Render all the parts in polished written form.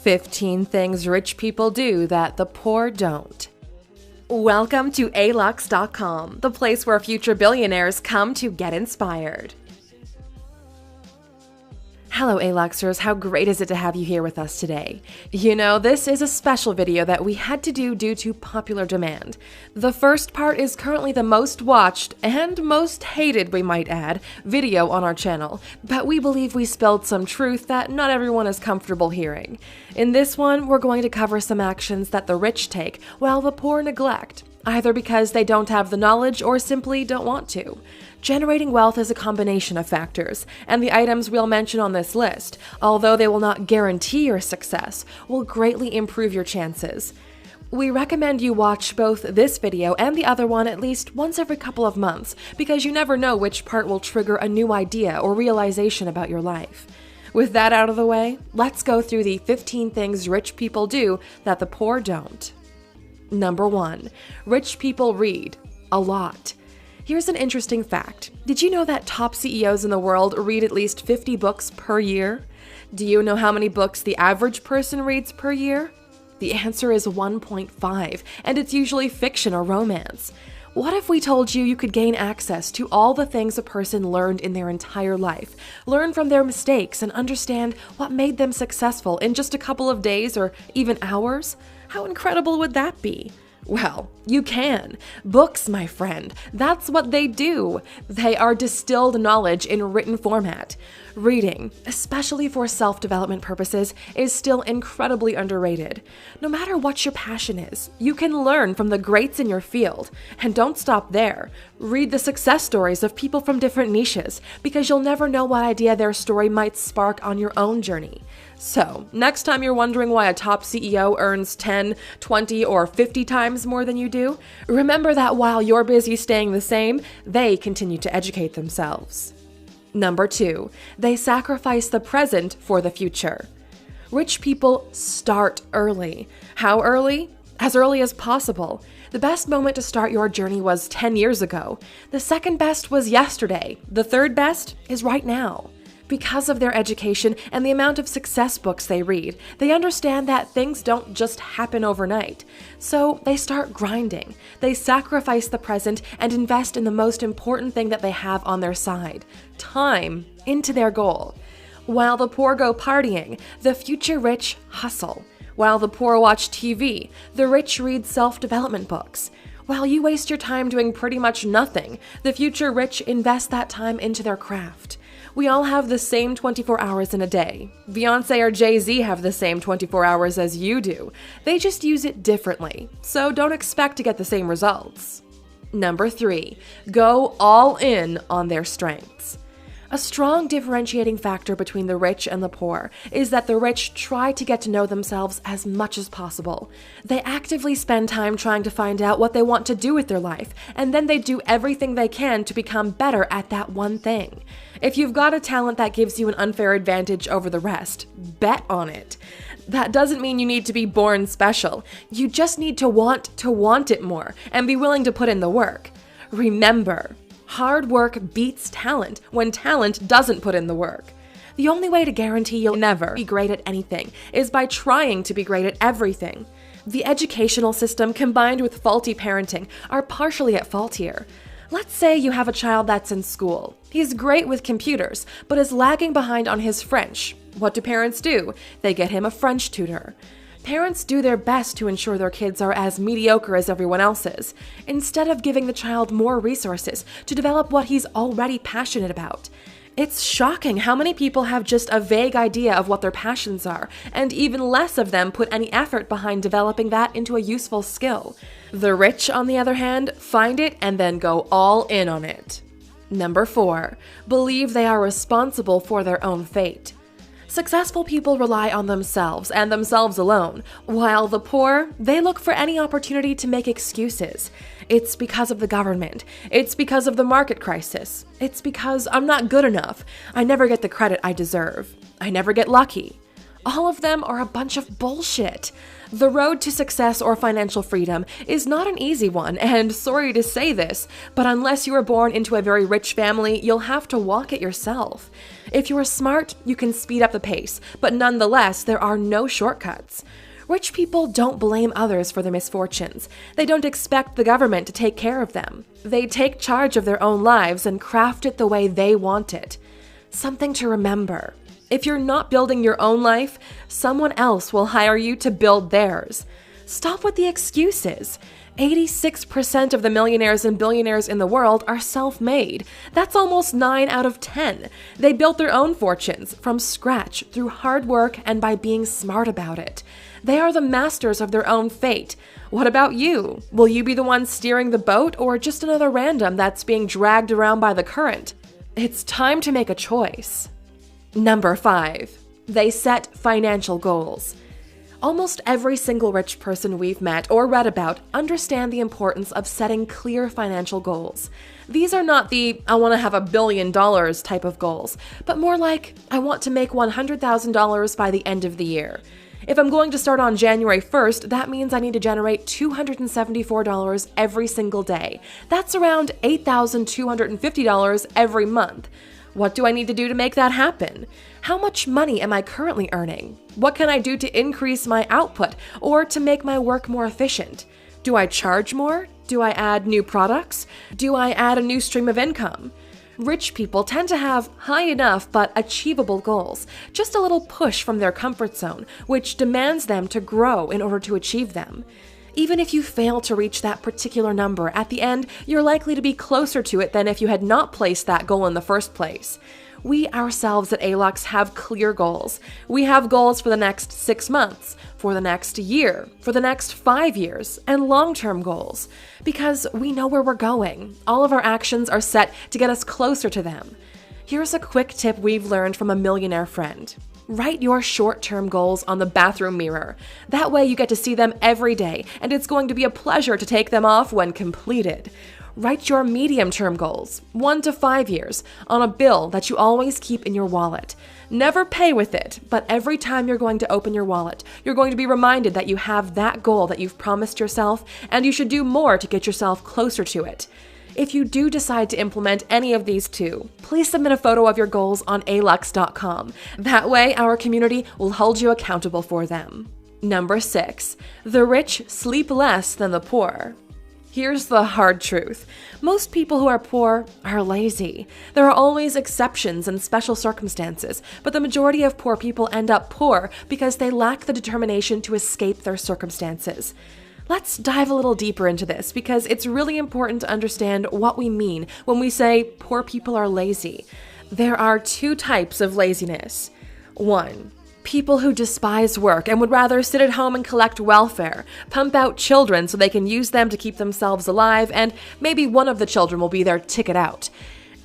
15 things rich people do that the poor don't. Welcome to alux.com, the place where future billionaires come to get inspired. Hello Aluxers, how great is it to have you here with us today? You know, this is a special video that we had to do due to popular demand. The first part is currently the most watched, and most hated we might add, video on our channel, but we believe we spilled some truth that not everyone is comfortable hearing. In this one, we're going to cover some actions that the rich take while the poor neglect, either because they don't have the knowledge or simply don't want to. Generating wealth is a combination of factors, and the items we'll mention on this list, although they will not guarantee your success, will greatly improve your chances. We recommend you watch both this video and the other one at least once every couple of months, because you never know which part will trigger a new idea or realization about your life. With that out of the way, let's go through the 15 things rich people do that the poor don't. Number 1. Rich people read a lot. Here's an interesting fact. Did you know that top CEOs in the world read at least 50 books per year? Do you know how many books the average person reads per year? The answer is 1.5, and it's usually fiction or romance. What if we told you you could gain access to all the things a person learned in their entire life, learn from their mistakes, and understand what made them successful in just a couple of days or even hours? How incredible would that be? Well, you can. Books, my friend, that's what they do. They are distilled knowledge in written format. Reading, especially for self-development purposes, is still incredibly underrated. No matter what your passion is, you can learn from the greats in your field. And don't stop there. Read the success stories of people from different niches, because you'll never know what idea their story might spark on your own journey. So, next time you're wondering why a top CEO earns 10, 20, or 50 times more than you do, remember that while you're busy staying the same, they continue to educate themselves. Number 2, they sacrifice the present for the future. Rich people start early. How early? As early as possible. The best moment to start your journey was 10 years ago. The second best was yesterday. The third best is right now. Because of their education and the amount of success books they read, they understand that things don't just happen overnight. So they start grinding. They sacrifice the present and invest in the most important thing that they have on their side, time, into their goal. While the poor go partying, the future rich hustle. While the poor watch TV, the rich read self-development books. While you waste your time doing pretty much nothing, the future rich invest that time into their craft. We all have the same 24 hours in a day. Beyonce or Jay-Z have the same 24 hours as you do. They just use it differently, so don't expect to get the same results. Number 3, go all in on their strengths. A strong differentiating factor between the rich and the poor is that the rich try to get to know themselves as much as possible. They actively spend time trying to find out what they want to do with their life, and then they do everything they can to become better at that one thing. If you've got a talent that gives you an unfair advantage over the rest, bet on it. That doesn't mean you need to be born special. You just need to want it more and be willing to put in the work. Remember, hard work beats talent when talent doesn't put in the work. The only way to guarantee you'll never be great at anything is by trying to be great at everything. The educational system combined with faulty parenting are partially at fault here. Let's say you have a child that's in school. He's great with computers, but is lagging behind on his French. What do parents do? They get him a French tutor. Parents do their best to ensure their kids are as mediocre as everyone else is, instead of giving the child more resources to develop what he's already passionate about. It's shocking how many people have just a vague idea of what their passions are, and even less of them put any effort behind developing that into a useful skill. The rich, on the other hand, find it and then go all in on it. Number 4, believe they are responsible for their own fate. Successful people rely on themselves and themselves alone, while the poor, they look for any opportunity to make excuses. It's because of the government. It's because of the market crisis. It's because I'm not good enough. I never get the credit I deserve. I never get lucky. All of them are a bunch of bullshit. The road to success or financial freedom is not an easy one, and sorry to say this, but unless you were born into a very rich family, you'll have to walk it yourself. If you are smart, you can speed up the pace, but nonetheless, there are no shortcuts. Rich people don't blame others for their misfortunes. They don't expect the government to take care of them. They take charge of their own lives and craft it the way they want it. Something to remember. If you're not building your own life, someone else will hire you to build theirs. Stop with the excuses. 86% of the millionaires and billionaires in the world are self-made. That's almost 9 out of 10. They built their own fortunes from scratch through hard work and by being smart about it. They are the masters of their own fate. What about you? Will you be the one steering the boat or just another random that's being dragged around by the current? It's time to make a choice. Number 5. They set financial goals. Almost every single rich person we've met or read about understand the importance of setting clear financial goals. These are not the "I want to have $1 billion" type of goals, but more like "I want to make $100,000 by the end of the year." If I'm going to start on January 1st, that means I need to generate $274 every single day. That's around $8,250 every month. What do I need to do to make that happen? How much money am I currently earning? What can I do to increase my output or to make my work more efficient? Do I charge more? Do I add new products? Do I add a new stream of income? Rich people tend to have high enough but achievable goals, just a little push from their comfort zone, which demands them to grow in order to achieve them. Even if you fail to reach that particular number, at the end, you're likely to be closer to it than if you had not placed that goal in the first place. We ourselves at ALUX have clear goals. We have goals for the next 6 months, for the next year, for the next 5 years, and long-term goals. Because we know where we're going. All of our actions are set to get us closer to them. Here's a quick tip we've learned from a millionaire friend. Write your short-term goals on the bathroom mirror. That way you get to see them every day, and it's going to be a pleasure to take them off when completed. Write your medium-term goals, 1 to 5 years, on a bill that you always keep in your wallet. Never pay with it, but every time you're going to open your wallet, you're going to be reminded that you have that goal that you've promised yourself, and you should do more to get yourself closer to it. If you do decide to implement any of these two, please submit a photo of your goals on alux.com. That way, our community will hold you accountable for them. Number 6. The rich sleep less than the poor. Here's the hard truth. Most people who are poor are lazy. There are always exceptions and special circumstances, but the majority of poor people end up poor because they lack the determination to escape their circumstances. Let's dive a little deeper into this because it's really important to understand what we mean when we say poor people are lazy. There are 2 types of laziness. 1. People who despise work and would rather sit at home and collect welfare, pump out children so they can use them to keep themselves alive, and maybe one of the children will be their ticket out.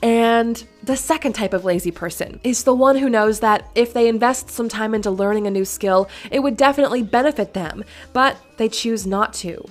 And the second type of lazy person is the one who knows that if they invest some time into learning a new skill, it would definitely benefit them, but they choose not to.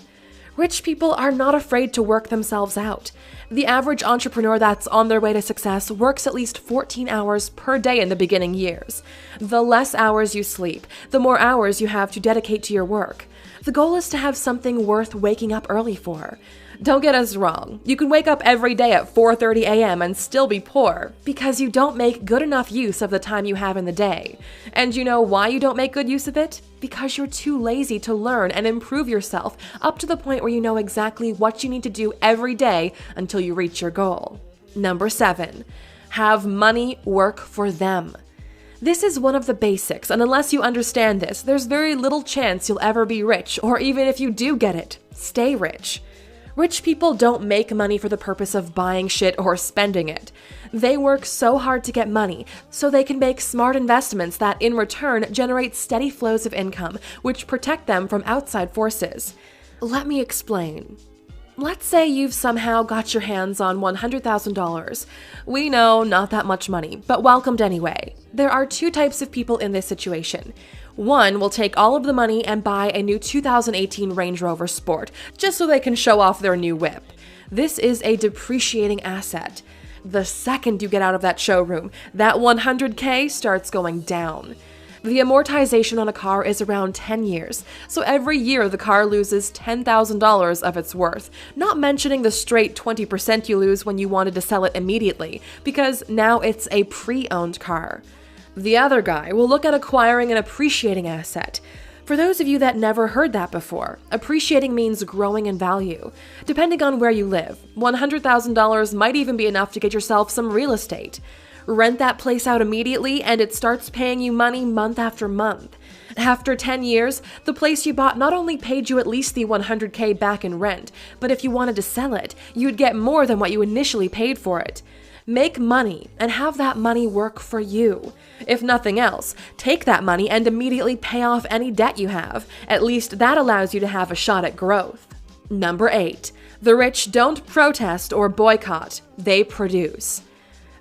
Rich people are not afraid to work themselves out. The average entrepreneur that's on their way to success works at least 14 hours per day in the beginning years. The less hours you sleep, the more hours you have to dedicate to your work. The goal is to have something worth waking up early for. Don't get us wrong, you can wake up every day at 4:30 a.m. and still be poor because you don't make good enough use of the time you have in the day. And you know why you don't make good use of it? Because you're too lazy to learn and improve yourself up to the point where you know exactly what you need to do every day until you reach your goal. Number 7, have money work for them. This is one of the basics, and unless you understand this, there's very little chance you'll ever be rich, or even if you do get it, stay rich. Rich people don't make money for the purpose of buying shit or spending it. They work so hard to get money so they can make smart investments that in return generate steady flows of income, which protect them from outside forces. Let me explain. Let's say you've somehow got your hands on $100,000. We know, not that much money, but welcomed anyway. There are 2 types of people in this situation. One will take all of the money and buy a new 2018 Range Rover Sport, just so they can show off their new whip. This is a depreciating asset. The second you get out of that showroom, that $100K starts going down. The amortization on a car is around 10 years, so every year the car loses $10,000 of its worth, not mentioning the straight 20% you lose when you wanted to sell it immediately, because now it's a pre-owned car. The other guy will look at acquiring an appreciating asset. For those of you that never heard that before, appreciating means growing in value. Depending on where you live, $100,000 might even be enough to get yourself some real estate. Rent that place out immediately and it starts paying you money month after month. After 10 years, the place you bought not only paid you at least the $100K back in rent, but if you wanted to sell it, you'd get more than what you initially paid for it. Make money and have that money work for you. If nothing else, take that money and immediately pay off any debt you have. At least that allows you to have a shot at growth. Number 8. The rich don't protest or boycott, they produce.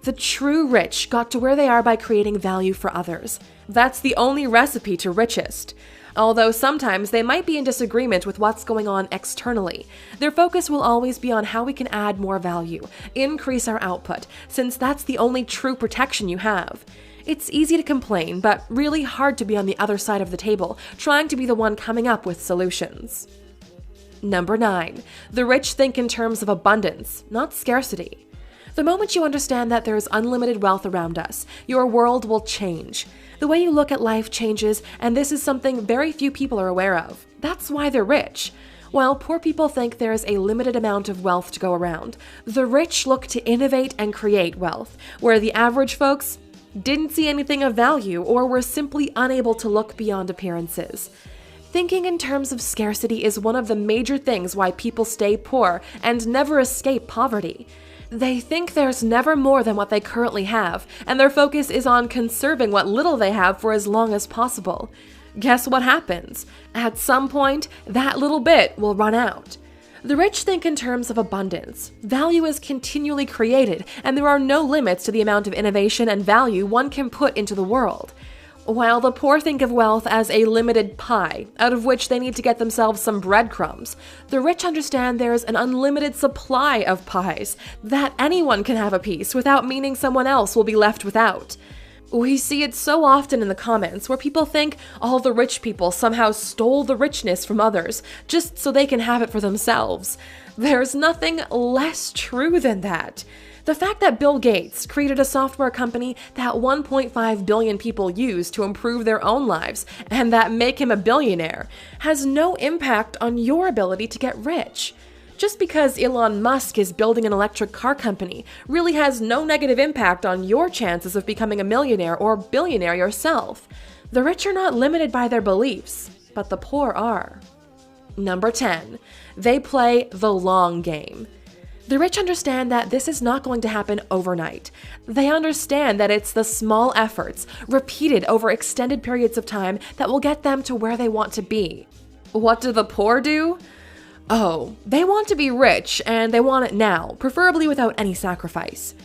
The true rich got to where they are by creating value for others. That's the only recipe to richest. Although sometimes they might be in disagreement with what's going on externally, their focus will always be on how we can add more value, increase our output, since that's the only true protection you have. It's easy to complain, but really hard to be on the other side of the table, trying to be the one coming up with solutions. Number 9. The rich think in terms of abundance, not scarcity. The moment you understand that there is unlimited wealth around us, your world will change. The way you look at life changes, and this is something very few people are aware of. That's why they're rich. While poor people think there is a limited amount of wealth to go around, the rich look to innovate and create wealth, where the average folks didn't see anything of value or were simply unable to look beyond appearances. Thinking in terms of scarcity is one of the major things why people stay poor and never escape poverty. They think there's never more than what they currently have, and their focus is on conserving what little they have for as long as possible. Guess what happens? At some point, that little bit will run out. The rich think in terms of abundance. Value is continually created, and there are no limits to the amount of innovation and value one can put into the world. While the poor think of wealth as a limited pie, out of which they need to get themselves some breadcrumbs, the rich understand there's an unlimited supply of pies, that anyone can have a piece without meaning someone else will be left without. We see it so often in the comments where people think all the rich people somehow stole the richness from others just so they can have it for themselves. There's nothing less true than that. The fact that Bill Gates created a software company that 1.5 billion people use to improve their own lives and that make him a billionaire has no impact on your ability to get rich. Just because Elon Musk is building an electric car company really has no negative impact on your chances of becoming a millionaire or billionaire yourself. The rich are not limited by their beliefs, but the poor are. Number 10. They play the long game. The rich understand that this is not going to happen overnight. They understand that it's the small efforts, repeated over extended periods of time, that will get them to where they want to be. What do the poor do? Oh, they want to be rich, and they want it now, preferably without any sacrifice.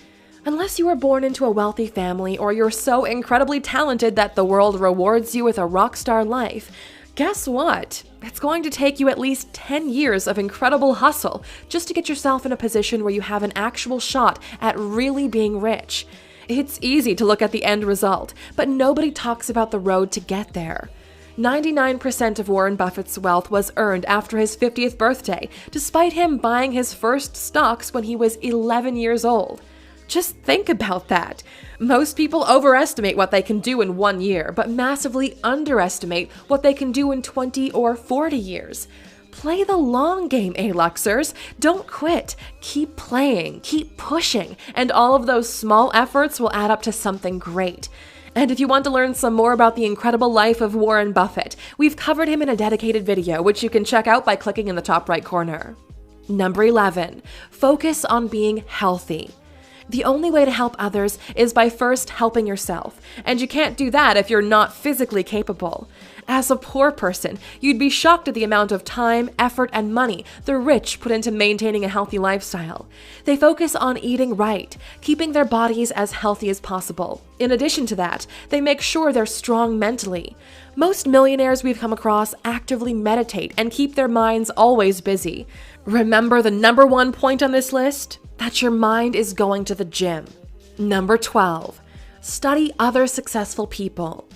Unless you were born into a wealthy family or you're so incredibly talented that the world rewards you with a rock star life, guess what? It's going to take you at least 10 years of incredible hustle just to get yourself in a position where you have an actual shot at really being rich. It's easy to look at the end result, but nobody talks about the road to get there. 99% of Warren Buffett's wealth was earned after his 50th birthday, despite him buying his first stocks when he was 11 years old. Just think about that. Most people overestimate what they can do in 1 year, but massively underestimate what they can do in 20 or 40 years. Play the long game, A-Luxers. Don't quit. Keep playing, keep pushing, and all of those small efforts will add up to something great. And if you want to learn some more about the incredible life of Warren Buffett, we've covered him in a dedicated video, which you can check out by clicking in the top right corner. Number 11. Focus on being healthy. The only way to help others is by first helping yourself, and you can't do that if you're not physically capable. As a poor person, you'd be shocked at the amount of time, effort, and money the rich put into maintaining a healthy lifestyle. They focus on eating right, keeping their bodies as healthy as possible. In addition to that, they make sure they're strong mentally. Most millionaires we've come across actively meditate and keep their minds always busy. Remember the number 1 point on this list? That your mind is going to the gym. Number 12. Study other successful people.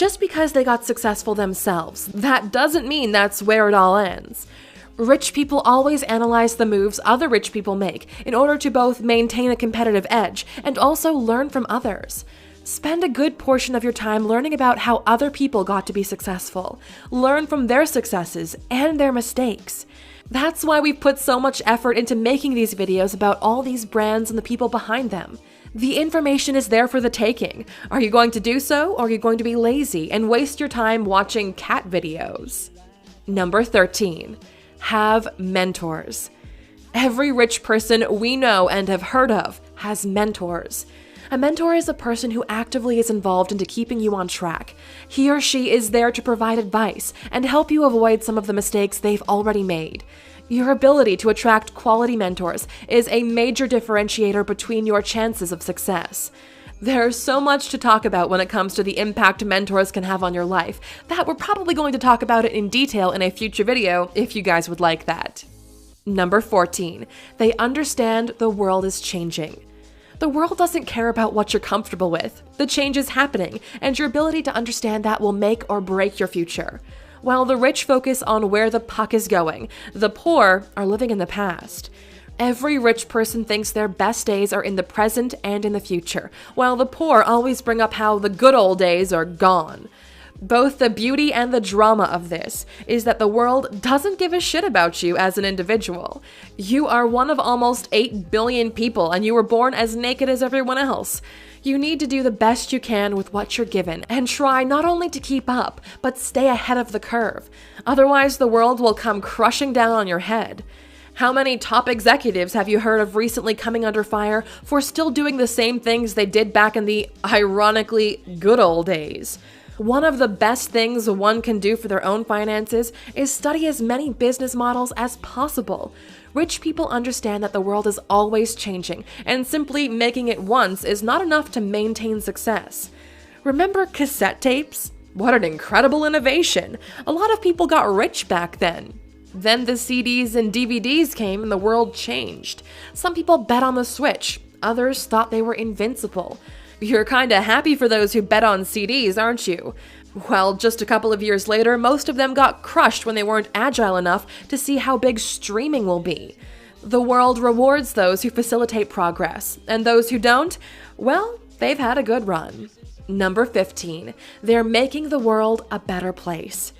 Just because they got successful themselves, that doesn't mean that's where it all ends. Rich people always analyze the moves other rich people make in order to both maintain a competitive edge and also learn from others. Spend a good portion of your time learning about how other people got to be successful. Learn from their successes and their mistakes. That's why we've put so much effort into making these videos about all these brands and the people behind them. The information is there for the taking. Are you going to do so, or are you going to be lazy and waste your time watching cat videos? Number 13. Have mentors. Every rich person we know and have heard of has mentors. A mentor is a person who actively is involved into keeping you on track. He or she is there to provide advice and help you avoid some of the mistakes they've already made. Your ability to attract quality mentors is a major differentiator between your chances of success. There's so much to talk about when it comes to the impact mentors can have on your life that we're probably going to talk about it in detail in a future video if you guys would like that. Number 14. They understand the world is changing. The world doesn't care about what you're comfortable with. The change is happening, and your ability to understand that will make or break your future. While the rich focus on where the puck is going, the poor are living in the past. Every rich person thinks their best days are in the present and in the future, while the poor always bring up how the good old days are gone. Both the beauty and the drama of this is that the world doesn't give a shit about you as an individual. You are one of almost 8 billion people, and you were born as naked as everyone else. You need to do the best you can with what you're given and try not only to keep up, but stay ahead of the curve. Otherwise, the world will come crushing down on your head. How many top executives have you heard of recently coming under fire for still doing the same things they did back in the ironically good old days? One of the best things one can do for their own finances is study as many business models as possible. Rich people understand that the world is always changing, and simply making it once is not enough to maintain success. Remember cassette tapes? What an incredible innovation! A lot of people got rich back then. Then the CDs and DVDs came and the world changed. Some people bet on the Switch, others thought they were invincible. You're kinda happy for those who bet on CDs, aren't you? Well, just a couple of years later, most of them got crushed when they weren't agile enough to see how big streaming will be. The world rewards those who facilitate progress, and those who don't, well, they've had a good run. Number 15. They're making the world a better place.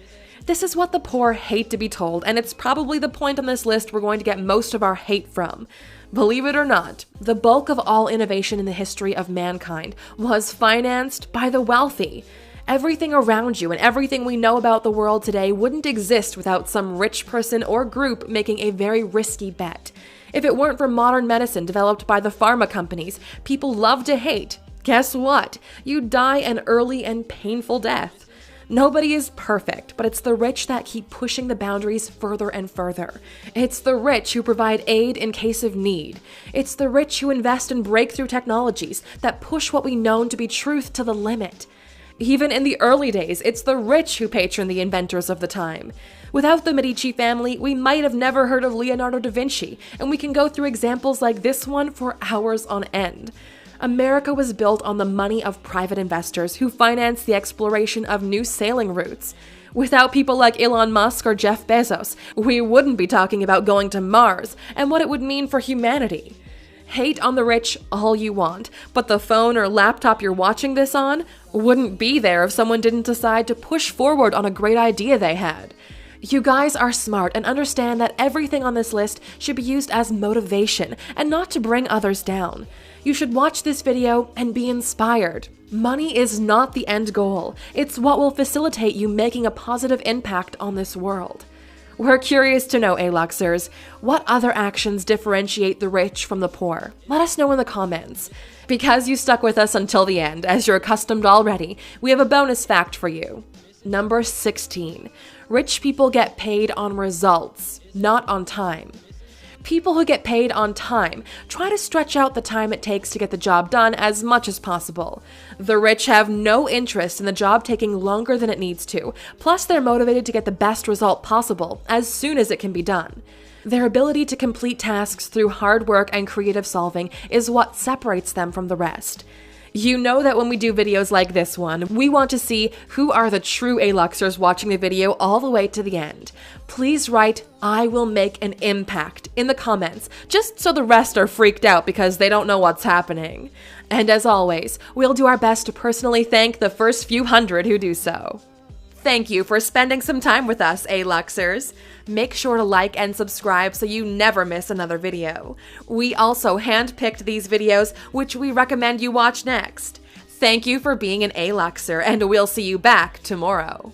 This is what the poor hate to be told, and it's probably the point on this list we're going to get most of our hate from. Believe it or not, the bulk of all innovation in the history of mankind was financed by the wealthy. Everything around you and everything we know about the world today wouldn't exist without some rich person or group making a very risky bet. If it weren't for modern medicine developed by the pharma companies people love to hate, guess what? You'd die an early and painful death. Nobody is perfect, but it's the rich that keep pushing the boundaries further and further. It's the rich who provide aid in case of need. It's the rich who invest in breakthrough technologies that push what we know to be truth to the limit. Even in the early days, it's the rich who patron the inventors of the time. Without the Medici family, we might have never heard of Leonardo da Vinci, and we can go through examples like this one for hours on end. America was built on the money of private investors who financed the exploration of new sailing routes. Without people like Elon Musk or Jeff Bezos, we wouldn't be talking about going to Mars and what it would mean for humanity. Hate on the rich all you want, but the phone or laptop you're watching this on wouldn't be there if someone didn't decide to push forward on a great idea they had. You guys are smart and understand that everything on this list should be used as motivation and not to bring others down. You should watch this video and be inspired. Money is not the end goal. It's what will facilitate you making a positive impact on this world. We're curious to know, Aluxers, what other actions differentiate the rich from the poor? Let us know in the comments. Because you stuck with us until the end, as you're accustomed already, we have a bonus fact for you. Number 16. Rich people get paid on results, not on time. People who get paid on time try to stretch out the time it takes to get the job done as much as possible. The rich have no interest in the job taking longer than it needs to, plus they're motivated to get the best result possible as soon as it can be done. Their ability to complete tasks through hard work and creative solving is what separates them from the rest. You know that when we do videos like this one, we want to see who are the true A-Luxers watching the video all the way to the end. Please write, "I will make an impact" in the comments, just so the rest are freaked out because they don't know what's happening. And as always, we'll do our best to personally thank the first few hundred who do so. Thank you for spending some time with us, A-Luxers. Make sure to like and subscribe so you never miss another video. We also handpicked these videos, which we recommend you watch next. Thank you for being an A-Luxer, and we'll see you back tomorrow.